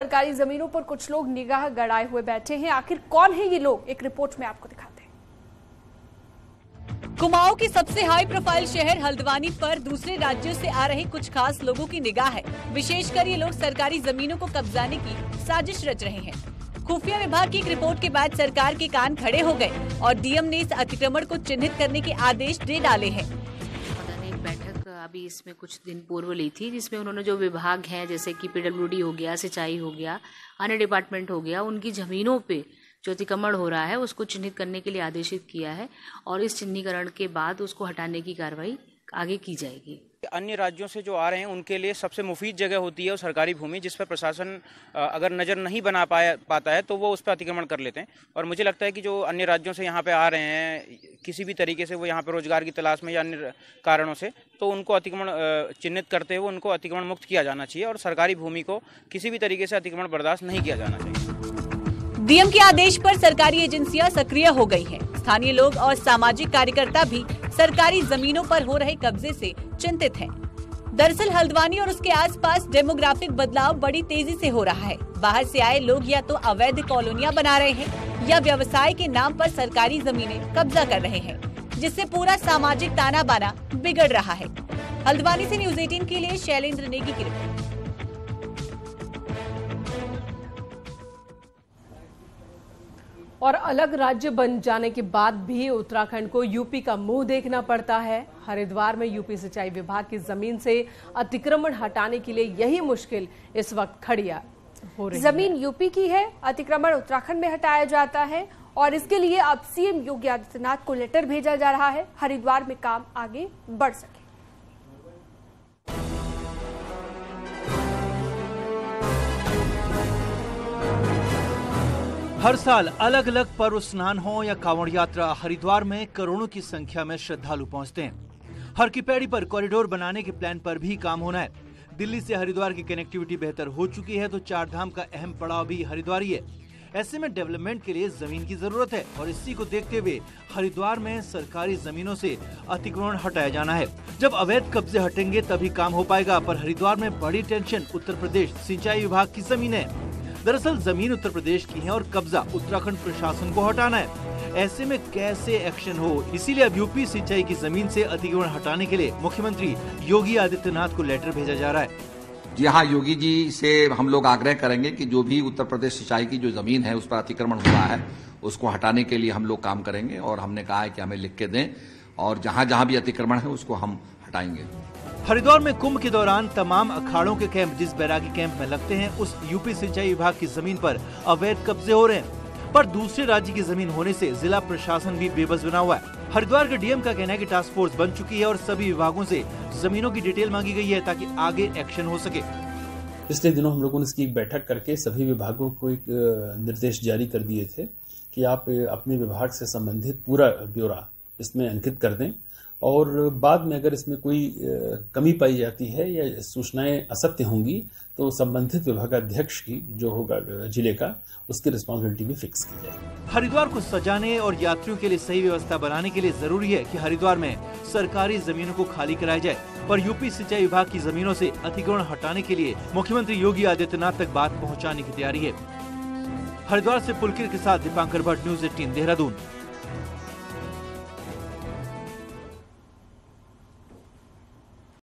सरकारी जमीनों पर कुछ लोग निगाह गड़ाए हुए बैठे हैं। आखिर कौन है ये लोग, एक रिपोर्ट में आपको दिखाते हैं। कुमाऊं के सबसे हाई प्रोफाइल शहर हल्द्वानी पर दूसरे राज्यों से आ रहे कुछ खास लोगों की निगाह है। विशेषकर ये लोग सरकारी जमीनों को कब्जाने की साजिश रच रहे हैं। खुफिया विभाग की एक रिपोर्ट के बाद सरकार के कान खड़े हो गए और डीएम ने इस अतिक्रमण को चिन्हित करने के आदेश दे डाले हैं। एक बैठक अभी इसमें कुछ दिन पूर्व ली थी, जिसमें उन्होंने जो विभाग हैं जैसे कि पीडब्ल्यूडी हो गया, सिंचाई हो गया, अन्य डिपार्टमेंट हो गया, उनकी जमीनों पे जो अतिक्रमण हो रहा है उसको चिन्हित करने के लिए आदेशित किया है और इस चिन्हीकरण के बाद उसको हटाने की कार्रवाई आगे की जाएगी। अन्य राज्यों से जो आ रहे हैं उनके लिए सबसे मुफीद जगह होती है वो सरकारी भूमि, जिस पर प्रशासन अगर नज़र नहीं बना पाता है तो वो उस पर अतिक्रमण कर लेते हैं। और मुझे लगता है कि जो अन्य राज्यों से यहाँ पे आ रहे हैं किसी भी तरीके से, वो यहाँ पे रोजगार की तलाश में या अन्य कारणों से, तो उनको अतिक्रमण चिन्हित करते हुए उनको अतिक्रमण मुक्त किया जाना चाहिए और सरकारी भूमि को किसी भी तरीके से अतिक्रमण बर्दाश्त नहीं किया जाना चाहिए। डीएम के आदेश पर सरकारी एजेंसियां सक्रिय हो गई हैं। स्थानीय लोग और सामाजिक कार्यकर्ता भी सरकारी जमीनों पर हो रहे कब्जे से चिंतित हैं। दरअसल हल्द्वानी और उसके आसपास डेमोग्राफिक बदलाव बड़ी तेजी से हो रहा है। बाहर से आए लोग या तो अवैध कॉलोनियां बना रहे हैं या व्यवसाय के नाम पर सरकारी जमीनें कब्जा कर रहे हैं, जिससे पूरा सामाजिक ताना बाना बिगड़ रहा है। हल्द्वानी से न्यूज़ 18 के लिए शैलेंद्र नेगी की रिपोर्ट। और अलग राज्य बन जाने के बाद भी उत्तराखंड को यूपी का मुंह देखना पड़ता है। हरिद्वार में यूपी सिंचाई विभाग की जमीन से अतिक्रमण हटाने के लिए यही मुश्किल इस वक्त खड़ी हो रही है। जमीन यूपी की है, अतिक्रमण उत्तराखंड में हटाया जाता है और इसके लिए अब सीएम योगी आदित्यनाथ को लेटर भेजा जा रहा है, हरिद्वार में काम आगे बढ़ सके। हर साल अलग अलग पर्व स्नान हो या कांवड़ यात्रा, हरिद्वार में करोड़ों की संख्या में श्रद्धालु पहुंचते हैं। हर की पैड़ी पर कॉरिडोर बनाने के प्लान पर भी काम होना है। दिल्ली से हरिद्वार की कनेक्टिविटी बेहतर हो चुकी है तो चार धाम का अहम पड़ाव भी हरिद्वार ही है। ऐसे में डेवलपमेंट के लिए जमीन की जरूरत है और इसी को देखते हुए हरिद्वार में सरकारी जमीनों से अतिक्रमण हटाया जाना है। जब अवैध कब्जे हटेंगे तभी काम हो पाएगा। पर हरिद्वार में बड़ी टेंशन उत्तर प्रदेश सिंचाई विभाग की जमीन है। दरअसल जमीन उत्तर प्रदेश की है और कब्जा उत्तराखंड प्रशासन को हटाना है। ऐसे में कैसे एक्शन हो, इसीलिए अब यूपी सिंचाई की जमीन से अतिक्रमण हटाने के लिए मुख्यमंत्री योगी आदित्यनाथ को लेटर भेजा जा रहा है। जी हाँ, योगी जी से हम लोग आग्रह करेंगे कि जो भी उत्तर प्रदेश सिंचाई की जो जमीन है उस पर अतिक्रमण हो रहा है उसको हटाने के लिए हम लोग काम करेंगे और हमने कहा है कि हमें लिख के दें और जहाँ जहाँ भी अतिक्रमण है उसको हम हटाएंगे। हरिद्वार में कुंभ के दौरान तमाम अखाड़ों के कैंप जिस बैरागी कैंप में लगते हैं उस यूपी सिंचाई विभाग की जमीन पर अवैध कब्जे हो रहे हैं। पर दूसरे राज्य की जमीन होने से जिला प्रशासन भी बेबस बना हुआ है। हरिद्वार के डीएम का कहना है कि टास्क फोर्स बन चुकी है और सभी विभागों से जमीनों की डिटेल मांगी गई है ताकि आगे एक्शन हो सके। पिछले दिनों हम लोगों ने इसकी एक बैठक करके सभी विभागों को एक निर्देश जारी कर दिए थे कि आप अपने विभाग से संबंधित पूरा ब्यौरा इसमें अंकित कर दें और बाद में अगर इसमें कोई कमी पाई जाती है या सूचनाएं असत्य होंगी तो संबंधित विभागाध्यक्ष की जो होगा जिले का, उसकी रिस्पांसिबिलिटी भी फिक्स की जाए। हरिद्वार को सजाने और यात्रियों के लिए सही व्यवस्था बनाने के लिए जरूरी है कि हरिद्वार में सरकारी जमीनों को खाली कराया जाए। पर यूपी सिंचाई विभाग की जमीनों से अतिक्रमण हटाने के लिए मुख्यमंत्री योगी आदित्यनाथ तक बात पहुँचाने की तैयारी है। हरिद्वार से पुलकित के साथ दीपांकर भट्ट, न्यूज़ 18 देहरादून।